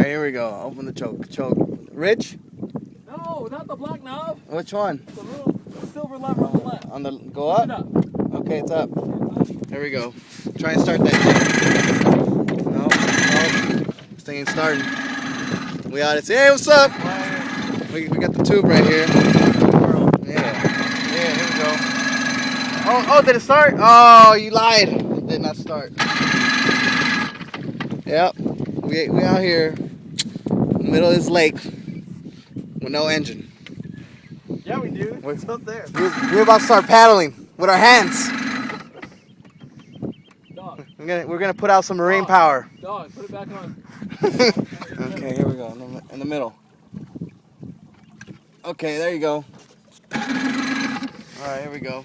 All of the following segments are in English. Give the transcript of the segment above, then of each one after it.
here we go. Open the choke. Choke. Rich? No, not the black knob. Which one? The little silver lever on the left. On the go up? Push it up. Okay, it's up. Here we go. Try and start that thing. No. This thing ain't starting. We out. It's hey, what's up? We got the tube right here. Yeah, here we go. Oh, did it start? Oh, you lied. It did not start. Yep, we out here in the middle of this lake with no engine. Yeah, we do. It's up there. We're about to start paddling with our hands. Dog. We're gonna put out some marine power. Dog, put it back on. Okay, here we go, in the middle. Okay, there you go. Alright, here we go.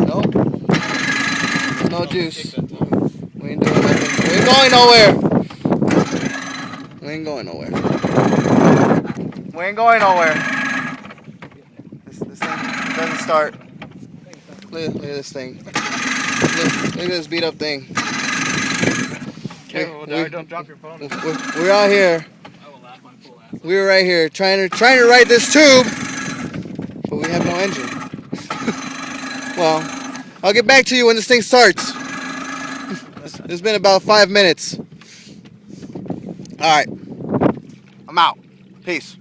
Nope. No juice. We ain't doing nothing. We ain't going nowhere. We ain't going nowhere. We ain't going nowhere. This thing doesn't start. Look at this thing. Look at this beat up thing. Careful, dog, don't drop your phone. We're out here. I will laugh my full ass. We were right here trying to ride this tube, but we have no engine. Well, I'll get back to you when this thing starts. It's been about 5 minutes. All right, I'm out. Peace.